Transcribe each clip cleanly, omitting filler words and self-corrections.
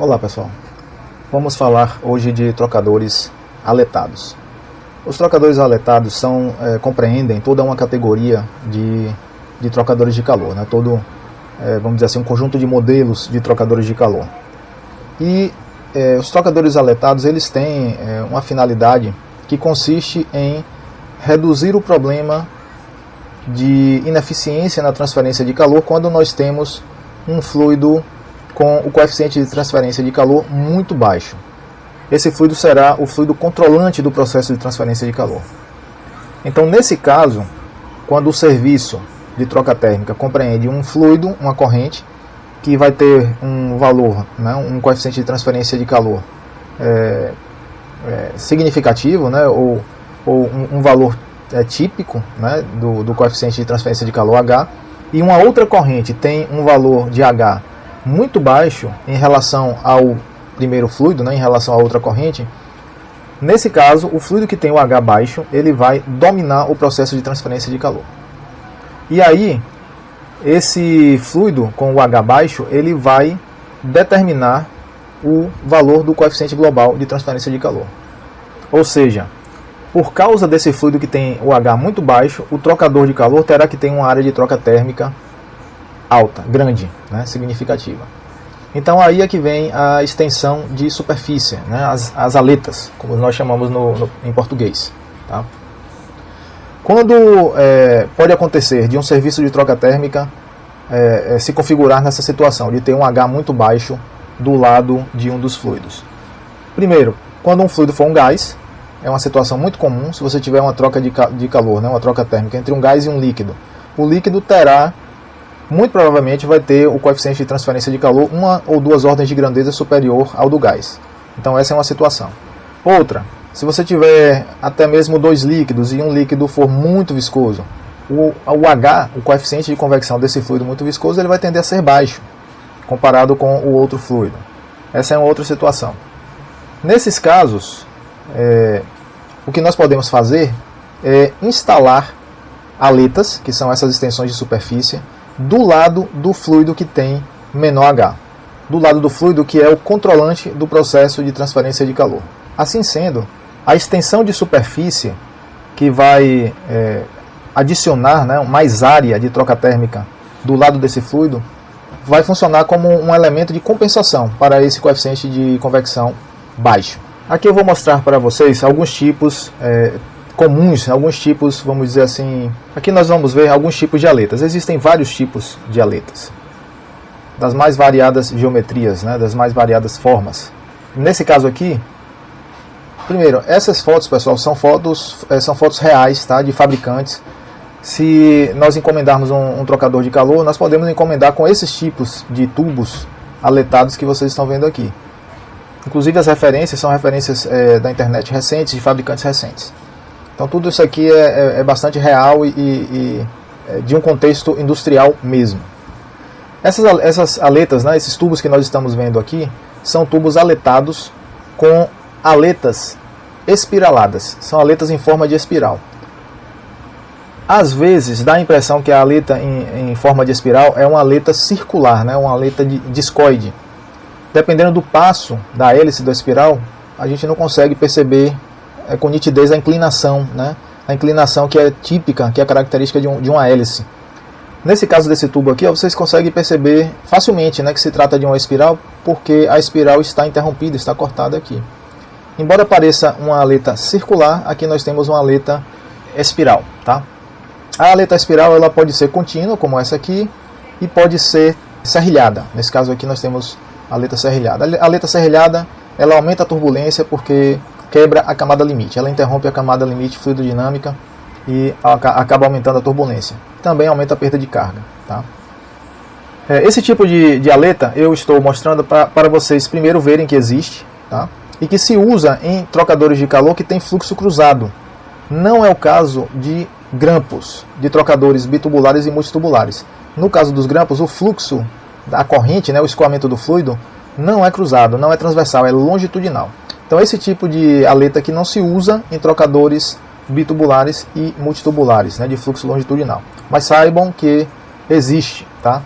Olá pessoal, vamos falar hoje de trocadores aletados. Os trocadores aletados compreendem toda uma categoria de trocadores de calor, né? Vamos dizer assim, um conjunto de modelos de trocadores de calor. E os trocadores aletados eles têm uma finalidade que consiste em reduzir o problema de ineficiência na transferência de calor quando nós temos um fluido com o coeficiente de transferência de calor muito baixo. Esse fluido será o fluido controlante do processo de transferência de calor. Então, nesse caso, quando o serviço de troca térmica compreende um fluido, uma corrente, que vai ter um valor, né, um coeficiente de transferência de calor significativo, né, ou um valor típico, né, do coeficiente de transferência de calor H, e uma outra corrente tem um valor de H muito baixo em relação ao primeiro fluido, né, em relação à outra corrente. Nesse caso, o fluido que tem o H baixo, ele vai dominar o processo de transferência de calor. E aí, esse fluido com o H baixo, ele vai determinar o valor do coeficiente global de transferência de calor. Ou seja, por causa desse fluido que tem o H muito baixo, o trocador de calor terá que ter uma área de troca térmica alta, grande, né, significativa. Então aí é que vem a extensão de superfície, né, as aletas, como nós chamamos em português. Tá? Quando pode acontecer de um serviço de troca térmica se configurar nessa situação, de ter um H muito baixo do lado de um dos fluidos. Primeiro, quando um fluido for um gás, é uma situação muito comum, se você tiver uma troca de calor, né, uma troca térmica entre um gás e um líquido. O líquido muito provavelmente vai ter o coeficiente de transferência de calor uma ou duas ordens de grandeza superior ao do gás. Então essa é uma situação. Outra, se você tiver até mesmo dois líquidos e um líquido for muito viscoso, o H, o coeficiente de convecção desse fluido muito viscoso, ele vai tender a ser baixo, comparado com o outro fluido. Essa é uma outra situação. Nesses casos, o que nós podemos fazer é instalar aletas, que são essas extensões de superfície, do lado do fluido que tem menor H, do lado do fluido que é o controlante do processo de transferência de calor. Assim sendo, a extensão de superfície que vai adicionar, né, mais área de troca térmica do lado desse fluido vai funcionar como um elemento de compensação para esse coeficiente de convecção baixo. Aqui eu vou mostrar para vocês alguns tipos comuns, alguns tipos, vamos dizer assim, aqui nós vamos ver alguns tipos de aletas. Existem vários tipos de aletas, das mais variadas geometrias, né, das mais variadas formas. Nesse caso aqui, primeiro, essas fotos, pessoal, são fotos reais, tá, de fabricantes. Se nós encomendarmos um trocador de calor, nós podemos encomendar com esses tipos de tubos aletados que vocês estão vendo aqui. Inclusive as referências são referências da internet recentes, de fabricantes recentes. Então tudo isso aqui é bastante real e de um contexto industrial mesmo. Essas aletas, né, esses tubos que nós estamos vendo aqui, são tubos aletados com aletas espiraladas. São aletas em forma de espiral. Às vezes dá a impressão que a aleta em forma de espiral é uma aleta circular, né, uma aleta discoide. Dependendo do passo da hélice da espiral, a gente não consegue perceber com nitidez a inclinação, né? A inclinação que é típica, que é característica de uma hélice. Nesse caso desse tubo aqui, vocês conseguem perceber facilmente, né, que se trata de uma espiral, porque a espiral está interrompida, está cortada aqui. Embora pareça uma aleta circular, aqui nós temos uma aleta espiral. Tá? A aleta espiral ela pode ser contínua, como essa aqui, e pode ser serrilhada. Nesse caso aqui nós temos a aleta serrilhada. A aleta serrilhada ela aumenta a turbulência porque quebra a camada limite, ela interrompe a camada limite fluidodinâmica e acaba aumentando a turbulência. Também aumenta a perda de carga. Tá? Esse tipo de aleta eu estou mostrando para vocês primeiro verem que existe, tá? E que se usa em trocadores de calor que tem fluxo cruzado. Não é o caso de grampos, de trocadores bitubulares e multitubulares. No caso dos grampos, o fluxo da corrente, né, o escoamento do fluido, não é cruzado, não é transversal, é longitudinal. Então esse tipo de aleta aqui não se usa em trocadores bitubulares e multitubulares, né, de fluxo longitudinal. Mas saibam que existe. Tá?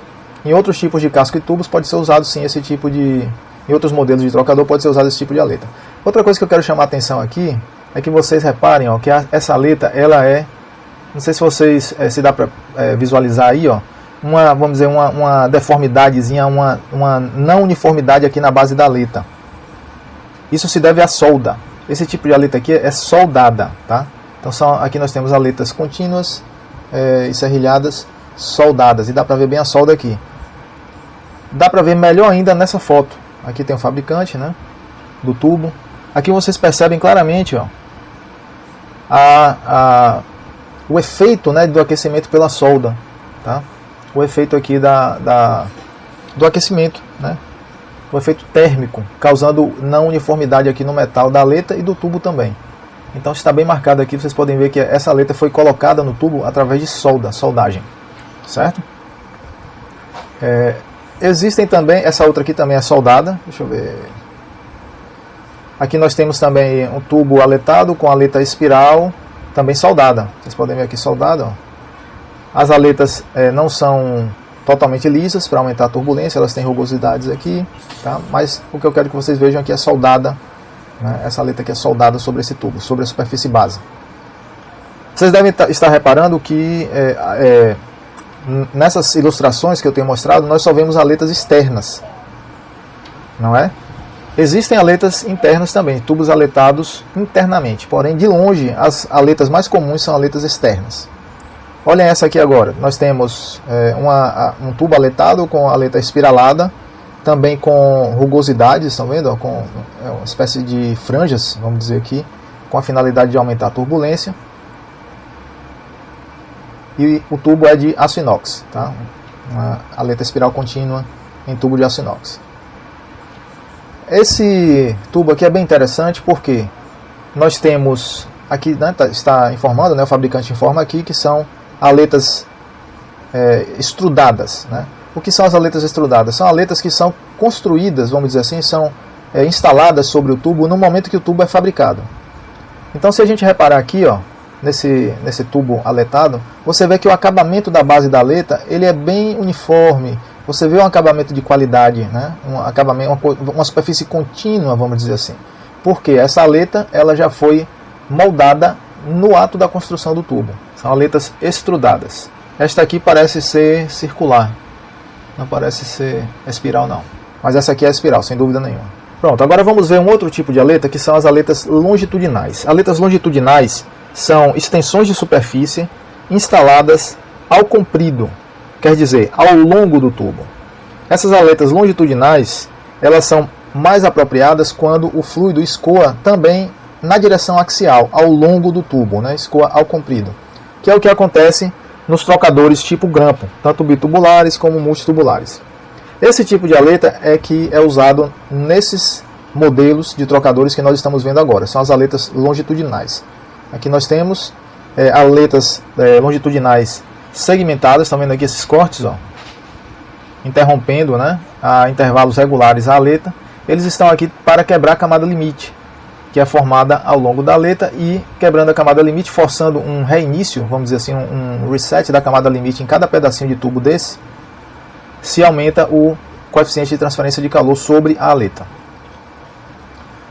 Em outros tipos de casco e tubos pode ser usado sim esse tipo de Em outros modelos de trocador pode ser usado esse tipo de aleta. Outra coisa que eu quero chamar a atenção aqui é que vocês reparem, ó, que essa aleta, ela é, não sei se vocês se dá para visualizar aí, ó, vamos dizer, uma deformidadezinha, uma não uniformidade aqui na base da aleta. Isso se deve à solda. Esse tipo de aleta aqui é soldada, tá? Então aqui nós temos aletas contínuas e serrilhadas soldadas, e dá para ver bem a solda aqui. Dá para ver melhor ainda nessa foto. Aqui tem o fabricante, né, do tubo. Aqui vocês percebem claramente, ó, o efeito, né, do aquecimento pela solda, tá? O efeito aqui do aquecimento, né? O efeito térmico, causando não uniformidade aqui no metal da aleta e do tubo também. Então está bem marcado aqui, vocês podem ver que essa aleta foi colocada no tubo através de soldagem, certo? Existem também, essa outra aqui também é soldada, deixa eu ver. Aqui nós temos também um tubo aletado com aleta espiral, também soldada. Vocês podem ver aqui soldada, ó. As aletas não são totalmente lisas para aumentar a turbulência, elas têm rugosidades aqui, tá? Mas o que eu quero que vocês vejam aqui é soldada, né? Essa aleta aqui é soldada sobre esse tubo, sobre a superfície base. Vocês devem estar reparando que nessas ilustrações que eu tenho mostrado, nós só vemos aletas externas, não é? Existem aletas internas também, tubos aletados internamente, porém de longe as aletas mais comuns são aletas externas. Olhem essa aqui agora, nós temos um tubo aletado com aleta espiralada, também com rugosidades, estão vendo? Com uma espécie de franjas, vamos dizer aqui, com a finalidade de aumentar a turbulência. E o tubo é de aço inox, tá? Uma aleta espiral contínua em tubo de aço inox. Esse tubo aqui é bem interessante porque nós temos aqui, né, está informando, né, o fabricante informa aqui que são aletas estrudadas, né? O que são as aletas estrudadas? São aletas que são construídas, vamos dizer assim, são instaladas sobre o tubo no momento que o tubo é fabricado. Então, se a gente reparar aqui, ó, nesse tubo aletado, você vê que o acabamento da base da aleta ele é bem uniforme. Você vê um acabamento de qualidade, né? Uma superfície contínua, vamos dizer assim. Porque essa aleta ela já foi moldada no ato da construção do tubo. São aletas estrudadas. Esta aqui parece ser circular, não parece ser espiral não. Mas essa aqui é espiral, sem dúvida nenhuma. Pronto, agora vamos ver um outro tipo de aleta que são as aletas longitudinais. Aletas longitudinais são extensões de superfície instaladas ao comprido, quer dizer, ao longo do tubo. Essas aletas longitudinais, elas são mais apropriadas quando o fluido escoa também na direção axial, ao longo do tubo, né? Escoa ao comprido, que é o que acontece nos trocadores tipo grampo, tanto bitubulares como multitubulares. Esse tipo de aleta é que é usado nesses modelos de trocadores que nós estamos vendo agora, são as aletas longitudinais. Aqui nós temos aletas longitudinais segmentadas, estão vendo aqui esses cortes, ó, interrompendo, né, a intervalos regulares a aleta. Eles estão aqui para quebrar a camada limite, que é formada ao longo da aleta, e quebrando a camada limite, forçando um reinício, vamos dizer assim, um reset da camada limite em cada pedacinho de tubo desse, se aumenta o coeficiente de transferência de calor sobre a aleta.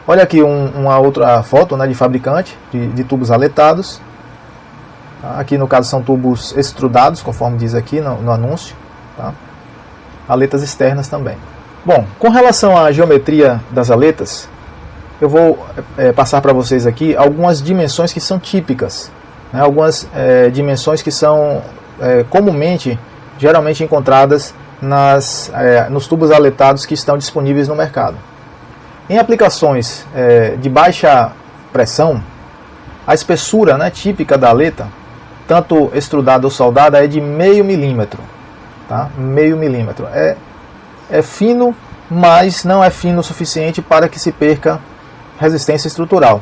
Olha aqui uma outra foto, né, de fabricante de tubos aletados. Aqui no caso são tubos extrudados, conforme diz aqui no anúncio, tá? Aletas externas também. Bom, com relação à geometria das aletas, eu vou passar para vocês aqui algumas dimensões que são típicas, né? Algumas dimensões que são geralmente encontradas nos tubos aletados que estão disponíveis no mercado. Em aplicações de baixa pressão, a espessura, né, típica da aleta, tanto extrudada ou soldada, é de meio milímetro. Tá? Meio milímetro. É fino, mas não é fino o suficiente para que se perca resistência estrutural.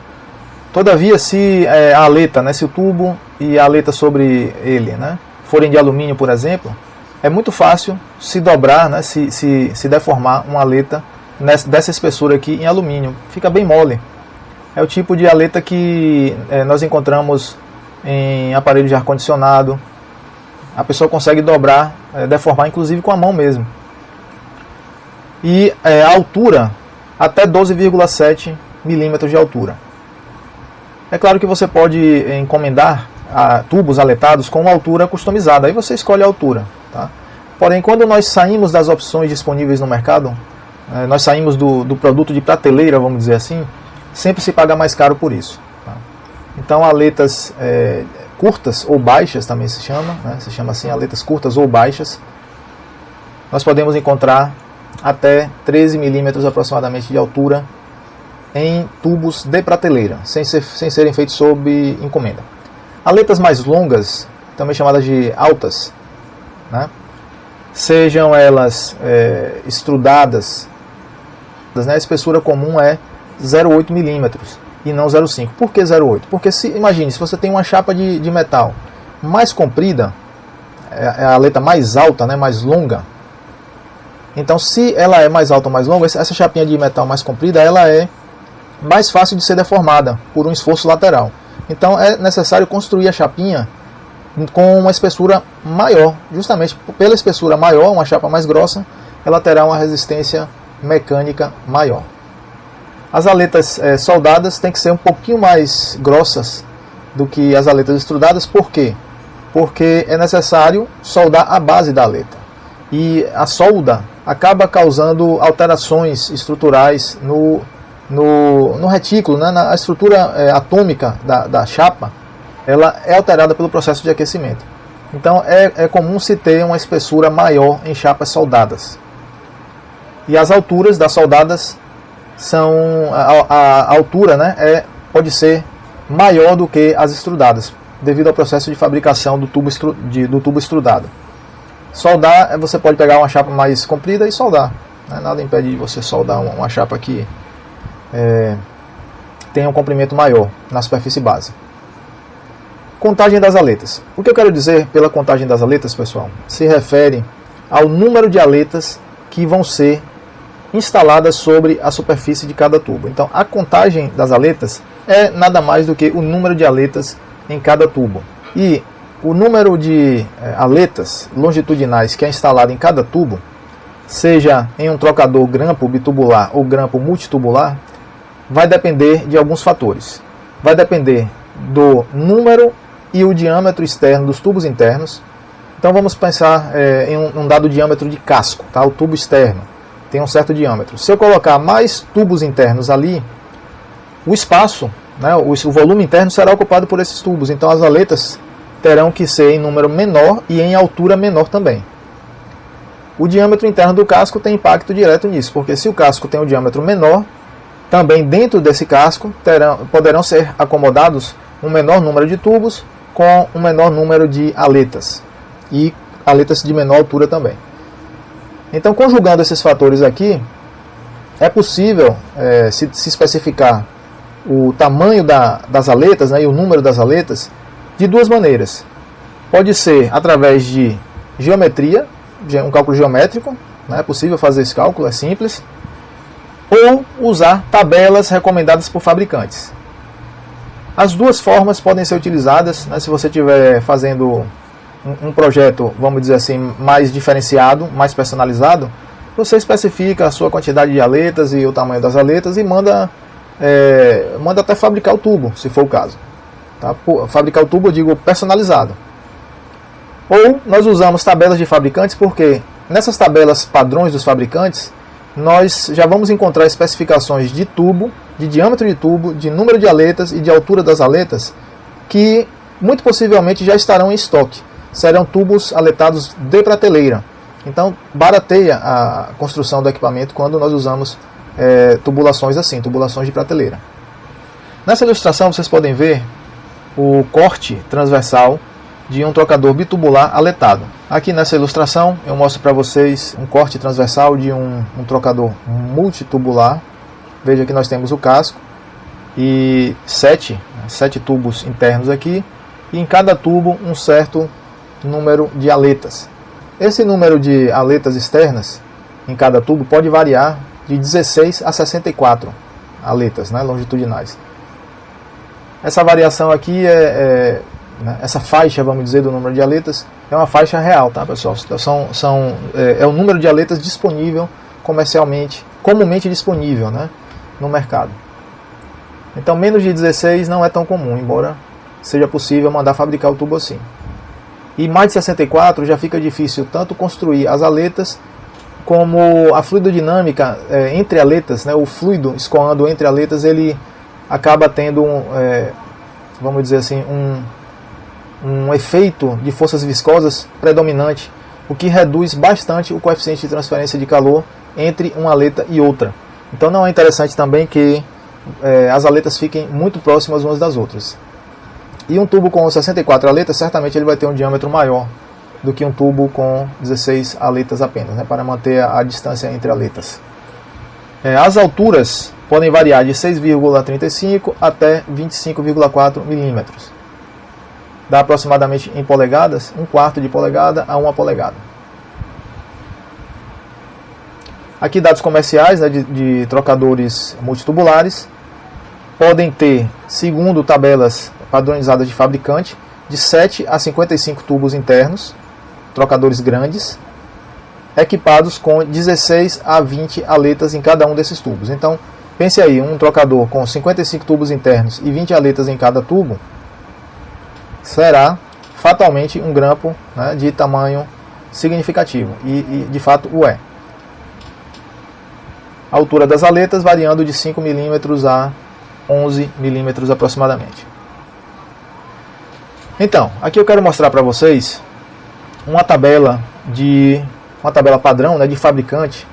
Todavia, se a aleta, né, se o tubo e a aleta sobre ele, né, forem de alumínio, por exemplo, é muito fácil se dobrar, né, se deformar uma aleta dessa espessura aqui em alumínio. Fica bem mole. É o tipo de aleta que nós encontramos em aparelhos de ar-condicionado. A pessoa consegue dobrar, deformar inclusive com a mão mesmo. E a altura até 12,7 milímetros de altura. É claro que você pode encomendar tubos aletados com uma altura customizada, aí você escolhe a altura. Tá? Porém, quando nós saímos das opções disponíveis no mercado, nós saímos do produto de prateleira, vamos dizer assim, sempre se paga mais caro por isso. Tá? Então, aletas curtas ou baixas também se chama, né? Se chama assim, aletas curtas ou baixas, nós podemos encontrar até 13 milímetros aproximadamente de altura em tubos de prateleira, sem serem feitos sob encomenda. Aletas mais longas, também chamadas de altas, né? Sejam elas estrudadas, né? A espessura comum é 0,8 milímetros e não 0,5. Por que 0,8? Porque imagine, se você tem uma chapa de metal mais comprida, é a aleta mais alta, né? Mais longa. Então, se ela é mais alta ou mais longa, essa chapinha de metal mais comprida, ela é mais fácil de ser deformada por um esforço lateral. Então, é necessário construir a chapinha com uma espessura maior. Justamente pela espessura maior, uma chapa mais grossa, ela terá uma resistência mecânica maior. As aletas soldadas têm que ser um pouquinho mais grossas do que as aletas estrudadas. Por quê? Porque é necessário soldar a base da aleta. E a solda acaba causando alterações estruturais no retículo, né? A estrutura atômica da chapa, ela é alterada pelo processo de aquecimento. Então é comum se ter uma espessura maior em chapas soldadas. E as alturas das soldadas são a altura, né, pode ser maior do que as estrudadas, devido ao processo de fabricação do tubo estrudado. Soldar, você pode pegar uma chapa mais comprida e soldar. Né? Nada impede de você soldar uma chapa que tenha um comprimento maior na superfície base. Contagem das aletas. O que eu quero dizer pela contagem das aletas, pessoal, se refere ao número de aletas que vão ser instaladas sobre a superfície de cada tubo. Então, a contagem das aletas é nada mais do que o número de aletas em cada tubo. E o número de aletas longitudinais que é instalado em cada tubo, seja em um trocador grampo bitubular ou grampo multitubular, vai depender de alguns fatores. Vai depender do número e o diâmetro externo dos tubos internos. Então vamos pensar em um dado diâmetro de casco, tá? O tubo externo tem um certo diâmetro. Se eu colocar mais tubos internos ali, o espaço, né, o volume interno será ocupado por esses tubos. Então as aletas terão que ser em número menor e em altura menor também. O diâmetro interno do casco tem impacto direto nisso, porque se o casco tem um diâmetro menor, também dentro desse casco poderão ser acomodados um menor número de tubos com um menor número de aletas, e aletas de menor altura também. Então, conjugando esses fatores aqui, é possível se especificar o tamanho das aletas, né, e o número das aletas de duas maneiras. Pode ser através de geometria, um cálculo geométrico, né, é possível fazer esse cálculo, é simples, ou usar tabelas recomendadas por fabricantes. As duas formas podem ser utilizadas, né, se você estiver fazendo um projeto, vamos dizer assim, mais diferenciado, mais personalizado. Você especifica a sua quantidade de aletas e o tamanho das aletas e manda até fabricar o tubo, se for o caso. Tá? Fabricar o tubo, eu digo personalizado. Ou nós usamos tabelas de fabricantes, porque nessas tabelas padrões dos fabricantes, nós já vamos encontrar especificações de tubo, de diâmetro de tubo, de número de aletas e de altura das aletas, que muito possivelmente já estarão em estoque. Serão tubos aletados de prateleira. Então, barateia a construção do equipamento quando nós usamos tubulações assim, tubulações de prateleira. Nessa ilustração vocês podem ver o corte transversal de um trocador bitubular aletado. Aqui nessa ilustração eu mostro para vocês um corte transversal de um trocador multitubular. Veja que nós temos o casco e sete tubos internos aqui, e em cada tubo um certo número de aletas. Esse número de aletas externas em cada tubo pode variar de 16 a 64 aletas, né, longitudinais. Essa variação aqui essa faixa, vamos dizer, do número de aletas é uma faixa real, tá, pessoal? É o número de aletas disponível comercialmente comumente disponível, né, no mercado. Então menos de 16 não é tão comum, embora seja possível mandar fabricar o tubo assim. E mais de 64 já fica difícil tanto construir as aletas como a fluidodinâmica entre aletas, né, o fluido escoando entre aletas, ele acaba tendo, vamos dizer assim, um efeito de forças viscosas predominante, o que reduz bastante o coeficiente de transferência de calor entre uma aleta e outra. Então não é interessante também que as aletas fiquem muito próximas umas das outras. E um tubo com 64 aletas, certamente ele vai ter um diâmetro maior do que um tubo com 16 aletas apenas, né, para manter a distância entre aletas. As alturas podem variar de 6,35 até 25,4 milímetros. Dá aproximadamente em polegadas, 1/4 de polegada a 1 polegada. Aqui dados comerciais, né, de trocadores multitubulares. Podem ter, segundo tabelas padronizadas de fabricante, de 7 a 55 tubos internos, trocadores grandes, equipados com 16 a 20 aletas em cada um desses tubos. Então, pense aí, um trocador com 55 tubos internos e 20 aletas em cada tubo, será fatalmente um grampo, né, de tamanho significativo, e de fato o é. A altura das aletas variando de 5 milímetros a 11 milímetros aproximadamente. Então, aqui eu quero mostrar para vocês uma tabela padrão, né, de fabricante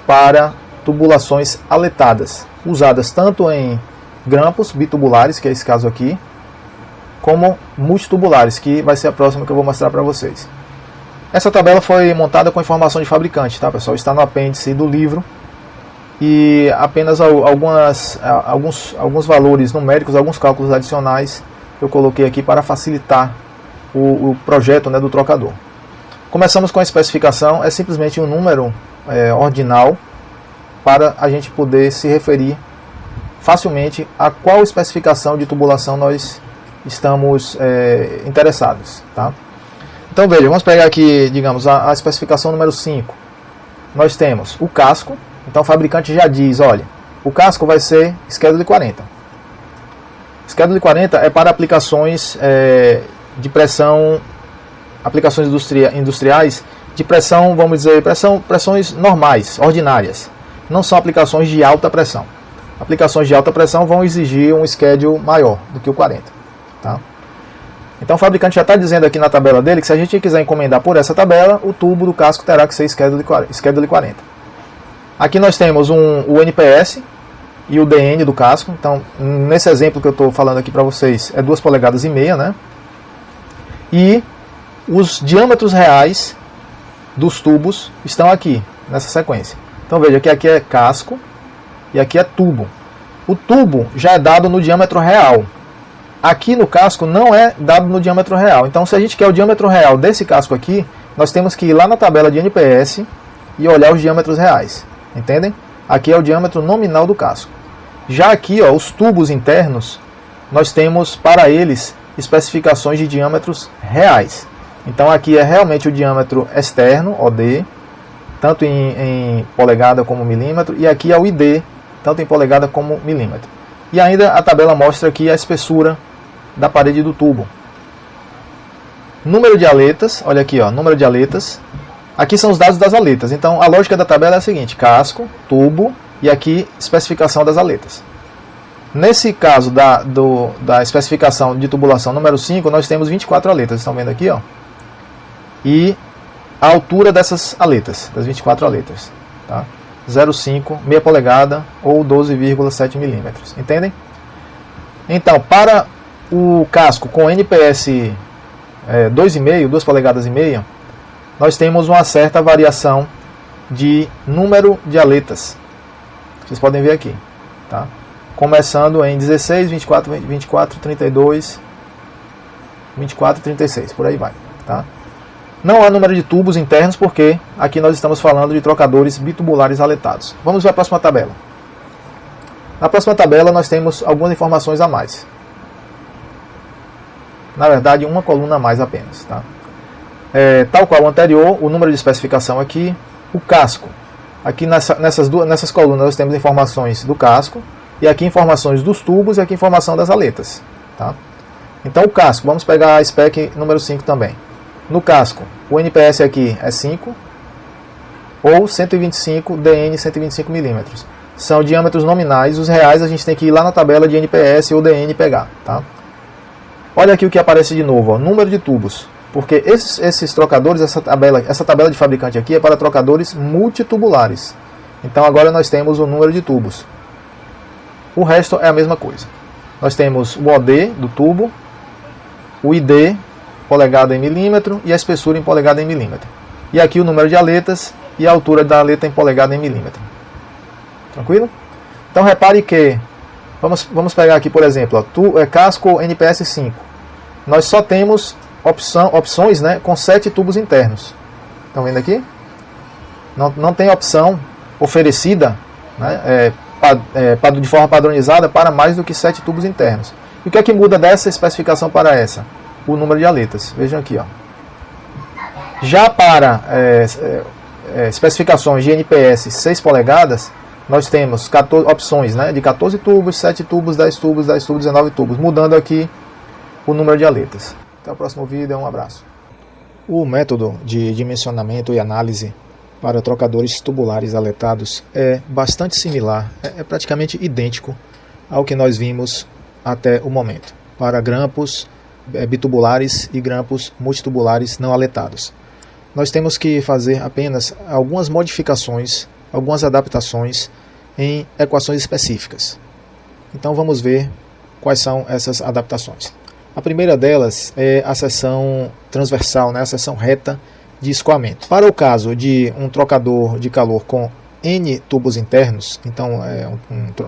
para tubulações aletadas, usadas tanto em grampos bitubulares, que é esse caso aqui, como multitubulares, que vai ser a próxima que eu vou mostrar para vocês. Essa tabela foi montada com informação de fabricante, tá, pessoal? Está no apêndice do livro, e apenas alguns valores numéricos, alguns cálculos adicionais eu coloquei aqui para facilitar o projeto, né, do trocador. Começamos com a especificação, é simplesmente um número ordinal para a gente poder se referir facilmente a qual especificação de tubulação nós estamos interessados, tá? Então veja, vamos pegar aqui, digamos, a especificação número 5. Nós temos o casco, então o fabricante já diz, olha, o casco vai ser Schedule 40. Schedule 40 é para aplicações de pressão, aplicações industriais de pressão, vamos dizer, pressões normais, ordinárias. Não são aplicações de alta pressão. Aplicações de alta pressão vão exigir um schedule maior do que o 40. Tá? Então o fabricante já está dizendo aqui na tabela dele que se a gente quiser encomendar por essa tabela, o tubo do casco terá que ser Schedule 40. Aqui nós temos o NPS e o DN do casco. Então, nesse exemplo que eu estou falando aqui para vocês, é 2,5 polegadas, né? E os diâmetros reais dos tubos estão aqui, nessa sequência. Então veja que aqui é casco e aqui é tubo. O tubo já é dado no diâmetro real. Aqui no casco não é dado no diâmetro real. Então se a gente quer o diâmetro real desse casco aqui, nós temos que ir lá na tabela de NPS e olhar os diâmetros reais. Entendem? Aqui é o diâmetro nominal do casco. Já aqui, ó, os tubos internos, nós temos para eles especificações de diâmetros reais. Então aqui é realmente o diâmetro externo, OD, tanto em polegada como milímetro, e aqui é o ID, tanto em polegada como milímetro. E ainda a tabela mostra aqui a espessura da parede do tubo. Número de aletas, olha aqui, ó, número de aletas. Aqui são os dados das aletas. Então a lógica da tabela é a seguinte: casco, tubo e aqui especificação das aletas. Nesse caso da especificação de tubulação número 5, nós temos 24 aletas, estão vendo aqui, ó. E a altura dessas aletas, das 24 aletas, tá? 0,5, meia polegada ou 12,7 milímetros, entendem? Então, para o casco com NPS 2,5, 2 polegadas e meia, nós temos uma certa variação de número de aletas. Vocês podem ver aqui, tá? Começando em 16, 24, 24, 32, 24, 36, por aí vai, tá? Não há número de tubos internos porque aqui nós estamos falando de trocadores bitubulares aletados. Vamos ver a próxima tabela. Na próxima tabela nós temos algumas informações a mais. Na verdade, uma coluna a mais apenas, tá? Tal qual o anterior, o número de especificação aqui, o casco. Aqui nessas colunas nós temos informações do casco, e aqui informações dos tubos e aqui informação das aletas. Tá? Então o casco, vamos pegar a spec número 5 também. No casco, o NPS aqui é 5 ou 125 DN 125 mm. São diâmetros nominais, os reais a gente tem que ir lá na tabela de NPS ou DN pegar. Tá? Olha aqui o que aparece de novo, ó, número de tubos. Porque esses trocadores, essa tabela de fabricante aqui é para trocadores multitubulares. Então agora nós temos o número de tubos. O resto é a mesma coisa. Nós temos o OD do tubo, o ID, polegada em milímetro, e a espessura em polegada em milímetro. E aqui o número de aletas e a altura da aleta em polegada em milímetro. Tranquilo? Então repare que, vamos pegar aqui por exemplo, casco NPS 5. Nós só temos opções, né, com 7 tubos internos. Estão vendo aqui? Não tem opção oferecida, né, de forma padronizada para mais do que 7 tubos internos. E o que é que muda dessa especificação para essa? O número de aletas. Vejam aqui. Ó. Já para especificações de NPS 6 polegadas, nós temos opções, né, de 14 tubos, 7 tubos, 10 tubos, 10 tubos, 19 tubos, mudando aqui o número de aletas. Até o próximo vídeo, um abraço. O método de dimensionamento e análise para trocadores tubulares aletados é bastante similar, é praticamente idêntico ao que nós vimos até o momento, para grampos bitubulares e grampos multitubulares não aletados. Nós temos que fazer apenas algumas modificações, algumas adaptações em equações específicas. Então vamos ver quais são essas adaptações. A primeira delas é a seção transversal, né, a seção reta de escoamento. Para o caso de um trocador de calor com N tubos internos, então é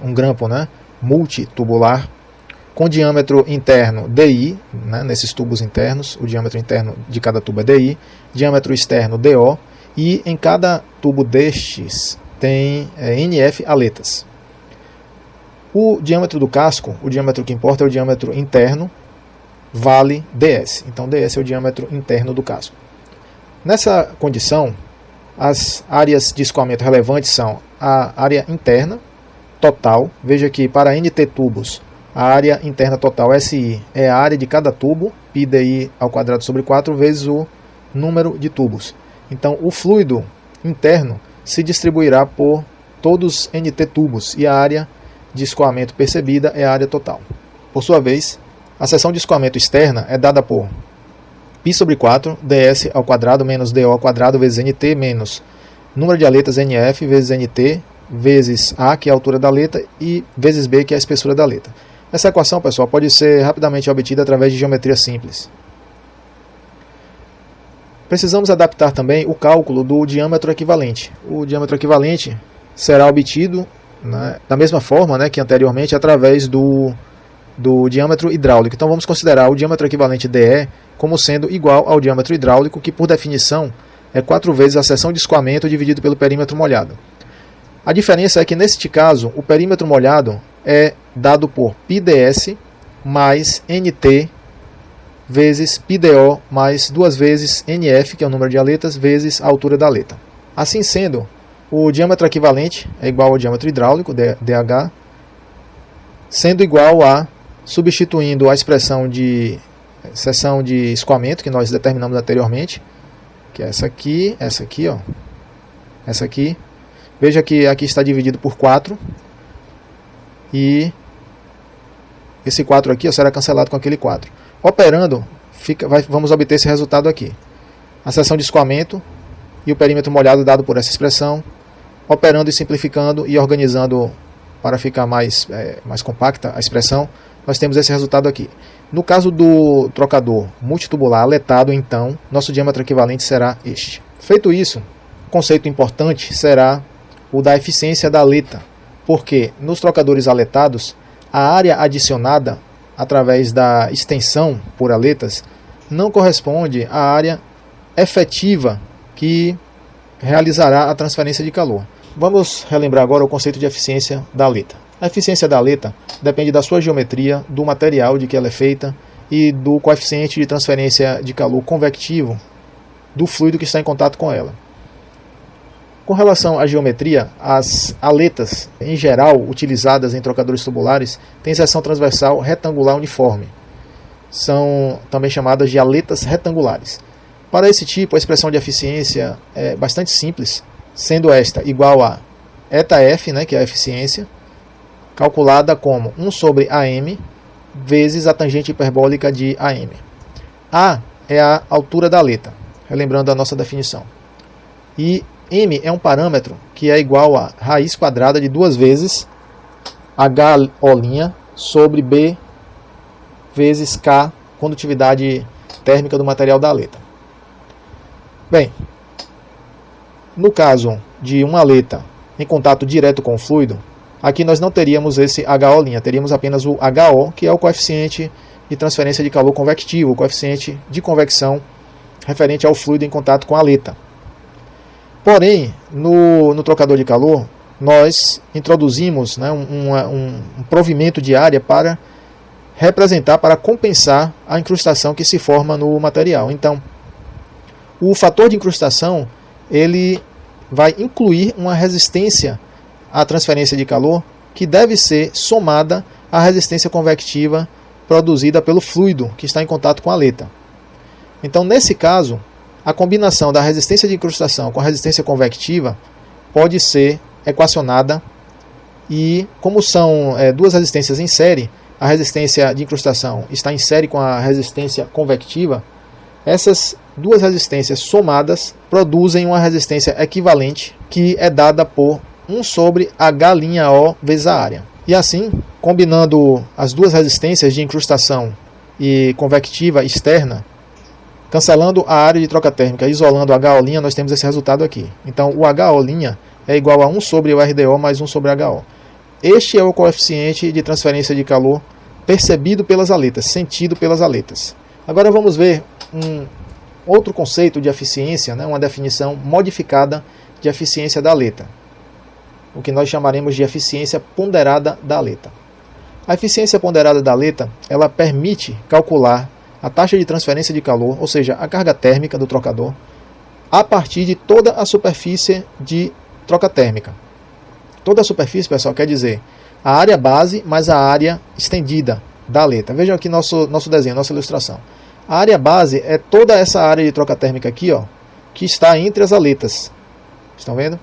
um grampo, né, multitubular, com diâmetro interno DI, né, nesses tubos internos, o diâmetro interno de cada tubo é DI, diâmetro externo DO, e em cada tubo destes tem NF aletas. O diâmetro do casco, o diâmetro que importa é o diâmetro interno, vale ds. Então ds é o diâmetro interno do casco. Nessa condição, as áreas de escoamento relevantes são a área interna total. Veja que para NT tubos, a área interna total SI é a área de cada tubo, πdi ao quadrado sobre 4 vezes o número de tubos. Então o fluido interno se distribuirá por todos NT tubos e a área de escoamento percebida é a área total. Por sua vez, a seção de escoamento externa é dada por π sobre 4 ds ao quadrado menos do ao quadrado vezes nt menos número de aletas nf vezes nt vezes a, que é a altura da aleta, e vezes b, que é a espessura da aleta. Essa equação, pessoal, pode ser rapidamente obtida através de geometria simples. Precisamos adaptar também o cálculo do diâmetro equivalente. O diâmetro equivalente será obtido, né, da mesma forma, né, que anteriormente, através do diâmetro hidráulico. Então vamos considerar o diâmetro equivalente DE como sendo igual ao diâmetro hidráulico, que por definição é 4 vezes a seção de escoamento dividido pelo perímetro molhado. A diferença é que neste caso o perímetro molhado é dado por πds mais nt vezes πdo mais 2 vezes nf, que é o número de aletas, vezes a altura da aleta. Assim sendo, o diâmetro equivalente é igual ao diâmetro hidráulico, dH, sendo igual a, substituindo a expressão de seção de escoamento que nós determinamos anteriormente, que é essa aqui, ó, essa aqui. Veja que aqui está dividido por 4 e esse 4 aqui, ó, será cancelado com aquele 4. Operando, vamos obter esse resultado aqui. A seção de escoamento e o perímetro molhado dado por essa expressão, operando e simplificando e organizando para ficar mais compacta a expressão, nós temos esse resultado aqui. No caso do trocador multitubular aletado, então, nosso diâmetro equivalente será este. Feito isso, um conceito importante será o da eficiência da aleta, porque nos trocadores aletados, a área adicionada através da extensão por aletas não corresponde à área efetiva que realizará a transferência de calor. Vamos relembrar agora o conceito de eficiência da aleta. A eficiência da aleta depende da sua geometria, do material de que ela é feita e do coeficiente de transferência de calor convectivo do fluido que está em contato com ela. Com relação à geometria, as aletas, em geral, utilizadas em trocadores tubulares, têm seção transversal retangular uniforme. São também chamadas de aletas retangulares. Para esse tipo, a expressão de eficiência é bastante simples, sendo esta igual a ℏf, né, que é a eficiência, calculada como 1 sobre AM vezes a tangente hiperbólica de AM. A é a altura da aleta, relembrando a nossa definição. E M é um parâmetro que é igual a raiz quadrada de 2 vezes HO' sobre B vezes K, condutividade térmica do material da aleta. Bem, no caso de uma aleta em contato direto com o fluido, aqui nós não teríamos esse HO', teríamos apenas o HO, que é o coeficiente de transferência de calor convectivo, o coeficiente de convecção referente ao fluido em contato com a aleta. Porém, no trocador de calor, nós introduzimos, né, um provimento de área para representar, para compensar a incrustação que se forma no material. Então, o fator de incrustação ele vai incluir uma resistência à transferência de calor que deve ser somada à resistência convectiva produzida pelo fluido que está em contato com a aleta. Então, nesse caso, a combinação da resistência de incrustação com a resistência convectiva pode ser equacionada e, como são duas resistências em série, a resistência de incrustação está em série com a resistência convectiva, essas duas resistências somadas produzem uma resistência equivalente que é dada por 1 sobre H' vezes a área. E assim, combinando as duas resistências de incrustação e convectiva externa, cancelando a área de troca térmica e isolando o HO', nós temos esse resultado aqui. Então, o HO' é igual a 1 sobre o RDO mais 1 sobre HO. Este é o coeficiente de transferência de calor percebido pelas aletas, sentido pelas aletas. Agora vamos ver um outro conceito de eficiência, né, uma definição modificada de eficiência da aleta, o que nós chamaremos de eficiência ponderada da aleta. A eficiência ponderada da aleta, ela permite calcular a taxa de transferência de calor, ou seja, a carga térmica do trocador, a partir de toda a superfície de troca térmica. Toda a superfície, pessoal, quer dizer a área base mais a área estendida da aleta. Vejam aqui nosso desenho, nossa ilustração. A área base é toda essa área de troca térmica aqui, ó, que está entre as aletas. Estão vendo?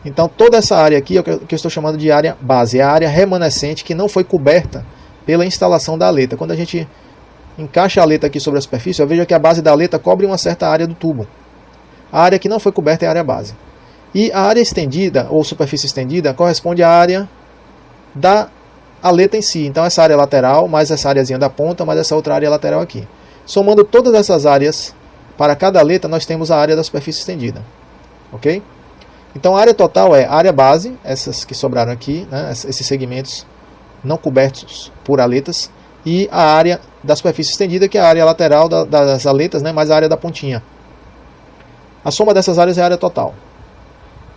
Então, toda essa área aqui é o que eu estou chamando de área base, é a área remanescente que não foi coberta pela instalação da aleta. Quando a gente encaixa a aleta aqui sobre a superfície, veja que a base da aleta cobre uma certa área do tubo. A área que não foi coberta é a área base. E a área estendida, ou superfície estendida, corresponde à área da aleta em si. Então, essa área lateral, mais essa áreazinha da ponta, mais essa outra área lateral aqui. Somando todas essas áreas, para cada aleta, nós temos a área da superfície estendida. Ok? Então, a área total é a área base, essas que sobraram aqui, né, esses segmentos não cobertos por aletas, e a área da superfície estendida, que é a área lateral das aletas, né, mais a área da pontinha. A soma dessas áreas é a área total.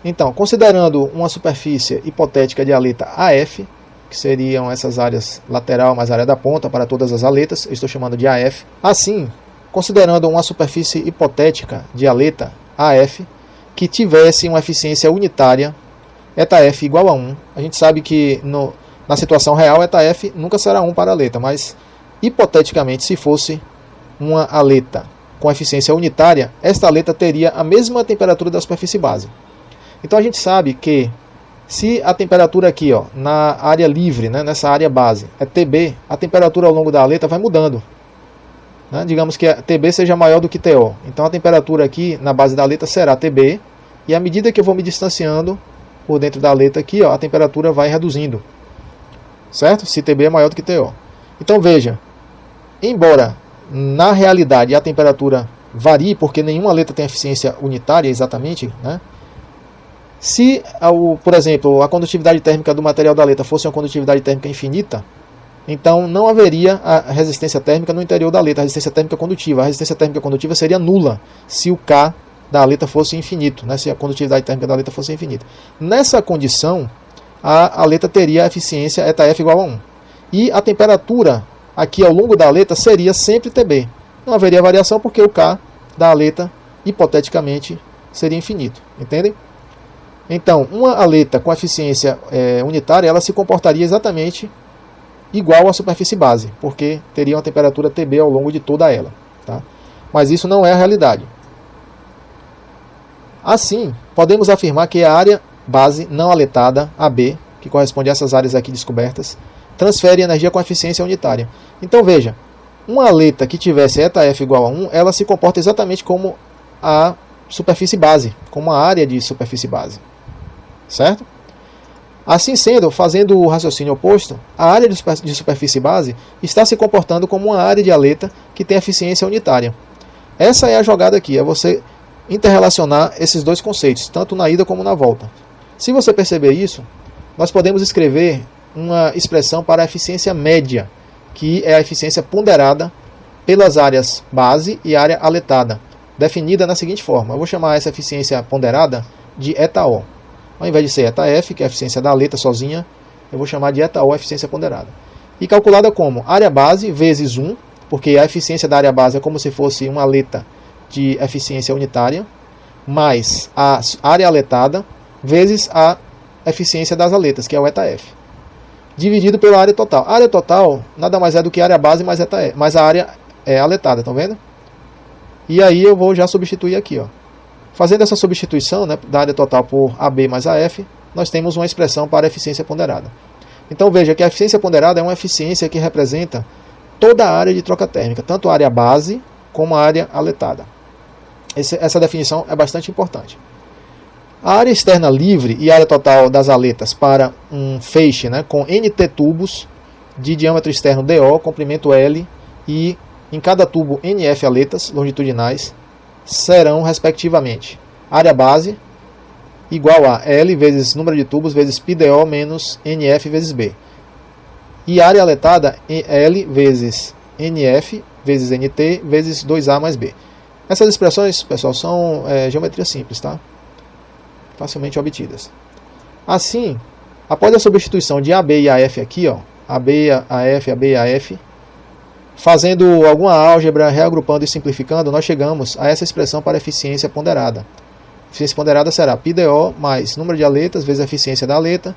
Então, considerando uma superfície hipotética de aleta AF, que seriam essas áreas lateral mais a área da ponta para todas as aletas, eu estou chamando de AF. Assim, considerando uma superfície hipotética de aleta AF, que tivesse uma eficiência unitária, ℏf igual a 1. A gente sabe que na situação real, ℏf nunca será 1 para a aleta, mas hipoteticamente, se fosse uma aleta com eficiência unitária, esta aleta teria a mesma temperatura da superfície base. Então a gente sabe que se a temperatura aqui, ó, na área livre, né, nessa área base, é TB, a temperatura ao longo da aleta vai mudando. Né? Digamos que a TB seja maior do que TO. Então a temperatura aqui na base da aleta será TB, e à medida que eu vou me distanciando por dentro da aleta aqui, ó, a temperatura vai reduzindo. Certo? Se TB é maior do que TO. Então veja, embora na realidade a temperatura varie, porque nenhuma aleta tem eficiência unitária exatamente, né? Se, por exemplo, a condutividade térmica do material da aleta fosse uma condutividade térmica infinita, então não haveria a resistência térmica no interior da aleta, a resistência térmica condutiva. A resistência térmica condutiva seria nula se o K da aleta fosse infinito, né? Se a condutividade térmica da aleta fosse infinita. Nessa condição, a aleta teria a eficiência ℏf igual a 1. E a temperatura aqui ao longo da aleta seria sempre TB. Não haveria variação porque o K da aleta, hipoteticamente, seria infinito. Entendem? Então, uma aleta com eficiência unitária, ela se comportaria exatamente igual à superfície base, porque teria uma temperatura TB ao longo de toda ela. Tá? Mas isso não é a realidade. Assim, podemos afirmar que a área base não aletada, AB, que corresponde a essas áreas aqui descobertas, transfere energia com eficiência unitária. Então veja, uma aleta que tivesse ΔF igual a 1, ela se comporta exatamente como a superfície base, como a área de superfície base. Certo? Assim sendo, fazendo o raciocínio oposto, a área de superfície base está se comportando como uma área de aleta que tem eficiência unitária. Essa é a jogada aqui, é você interrelacionar esses dois conceitos, tanto na ida como na volta. Se você perceber isso, nós podemos escrever uma expressão para a eficiência média, que é a eficiência ponderada pelas áreas base e área aletada, definida na seguinte forma. Eu vou chamar essa eficiência ponderada de ΔO. Ao invés de ser ΔF, que é a eficiência da aleta sozinha, eu vou chamar de ΔO, eficiência ponderada. E calculada como área base vezes 1, porque a eficiência da área base é como se fosse uma aleta de eficiência unitária, mais a área aletada, vezes a eficiência das aletas, que é o ΔF, dividido pela área total. A área total nada mais é do que a área base mais a área aletada, estão vendo? E aí eu vou já substituir aqui, ó. Fazendo essa substituição, né, da área total por AB mais AF, nós temos uma expressão para a eficiência ponderada. Então veja que a eficiência ponderada é uma eficiência que representa toda a área de troca térmica, tanto a área base como a área aletada. Essa definição é bastante importante. A área externa livre e a área total das aletas para um feixe, né, com NT tubos de diâmetro externo DO, comprimento L e em cada tubo NF aletas longitudinais serão, respectivamente, área base igual a L vezes número de tubos vezes πDO menos NF vezes B. E área aletada L vezes NF vezes NT vezes 2A mais B. Essas expressões, pessoal, são geometria simples, tá? Facilmente obtidas. Assim, após a substituição de AB e AF aqui, ó, AB, AF, AB e AF, fazendo alguma álgebra, reagrupando e simplificando, nós chegamos a essa expressão para eficiência ponderada. A eficiência ponderada será πDO mais número de aletas vezes a eficiência da aleta,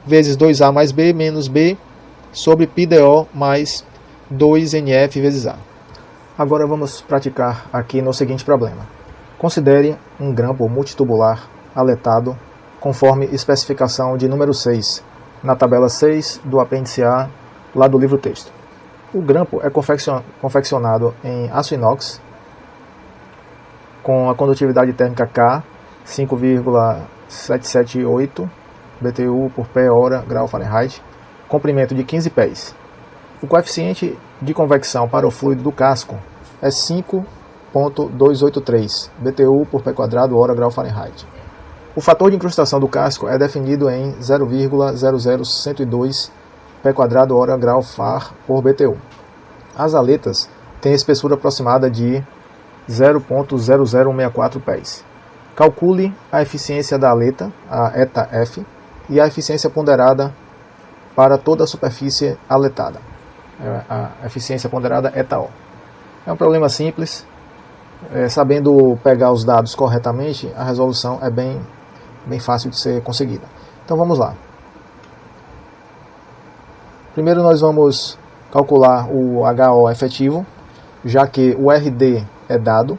vezes 2A mais B menos B, sobre πDO mais 2NF vezes A. Agora vamos praticar aqui no seguinte problema. Considere um grampo multitubular aletado conforme especificação de número 6, na tabela 6 do apêndice A, lá do livro texto. O grampo é confeccionado em aço inox, com a condutividade térmica K, 5,778 BTU por pé hora grau Fahrenheit, comprimento de 15 pés. O coeficiente de convecção para o fluido do casco é 5,283 BTU por pé quadrado hora grau Fahrenheit. O fator de incrustação do casco é definido em 0,00102 pé quadrado hora grau Far por BTU. As aletas têm espessura aproximada de 0,00164 pés. Calcule a eficiência da aleta, a ΔF, e a eficiência ponderada para toda a superfície aletada. A eficiência ponderada ΔO. É um problema simples. Sabendo pegar os dados corretamente, a resolução é bem fácil de ser conseguida. Então vamos lá. Primeiro nós vamos calcular o HO efetivo, já que o RD é dado,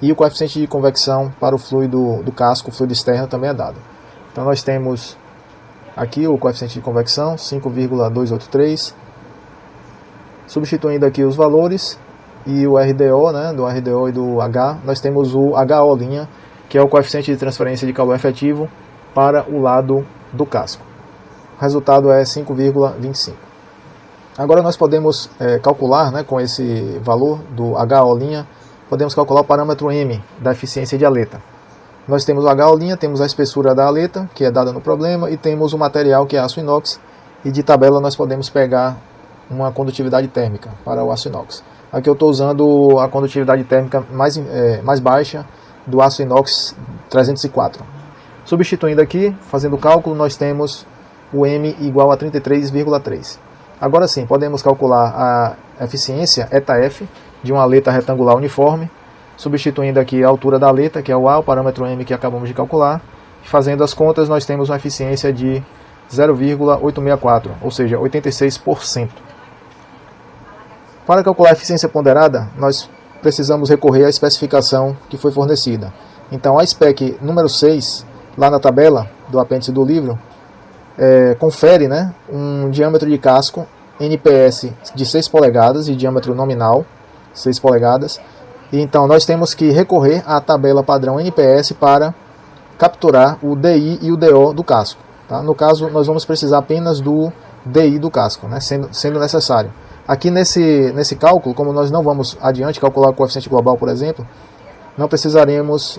e o coeficiente de convecção para o fluido do casco, o fluido externo, também é dado. Então nós temos aqui o coeficiente de convecção, 5,283, substituindo aqui os valores, e o RDO, né, do RDO e do H, nós temos o HO', que é o coeficiente de transferência de calor efetivo para o lado do casco. O resultado é 5,25. Agora nós podemos calcular, né, com esse valor do HO', podemos calcular o parâmetro M da eficiência de aleta. Nós temos o HO', temos a espessura da aleta, que é dada no problema, e temos o material, que é aço inox, e de tabela nós podemos pegar uma condutividade térmica para o aço inox. Aqui eu estou usando a condutividade térmica mais baixa do aço inox 304. Substituindo aqui, fazendo o cálculo, nós temos o M igual a 33,3. Agora sim, podemos calcular a eficiência ΔF de uma aleta retangular uniforme, substituindo aqui a altura da aleta, que é o A, o parâmetro M que acabamos de calcular, Fazendo as contas, nós temos uma eficiência de 0,864, ou seja, 86%. Para calcular a eficiência ponderada, nós precisamos recorrer à especificação que foi fornecida. Então, a spec número 6, lá na tabela do apêndice do livro, confere, né, um diâmetro de casco NPS de 6 polegadas, de diâmetro nominal, 6 polegadas. E então, nós temos que recorrer à tabela padrão NPS para capturar o DI e o DO do casco. Tá? No caso, nós vamos precisar apenas do DI do casco, né, sendo necessário. Aqui nesse cálculo, como nós não vamos adiante calcular o coeficiente global, por exemplo, não precisaremos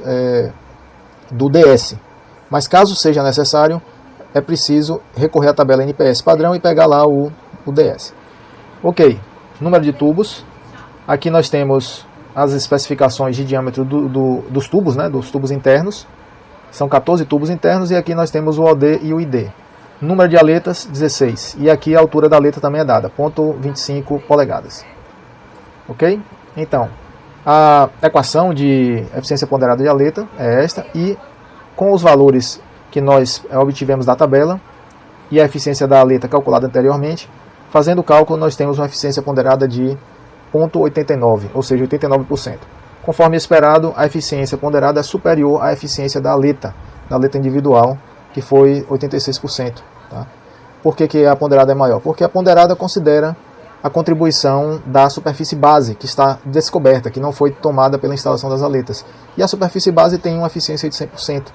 do DS. Mas caso seja necessário, é preciso recorrer à tabela NPS padrão e pegar lá o DS. Ok, número de tubos. Aqui nós temos as especificações de diâmetro dos tubos, né, dos tubos internos. São 14 tubos internos e aqui nós temos o OD e o ID. Número de aletas, 16. E aqui a altura da aleta também é dada, 0,25 polegadas. Ok? Então, a equação de eficiência ponderada de aleta é esta. E com os valores que nós obtivemos da tabela e a eficiência da aleta calculada anteriormente, fazendo o cálculo, nós temos uma eficiência ponderada de 0,89, ou seja, 89%. Conforme esperado, a eficiência ponderada é superior à eficiência da aleta individual, que foi 86%. Tá? Por que a ponderada é maior? Porque a ponderada considera a contribuição da superfície base, que está descoberta, que não foi tomada pela instalação das aletas. E a superfície base tem uma eficiência de 100%.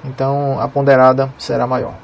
Então, a ponderada será maior.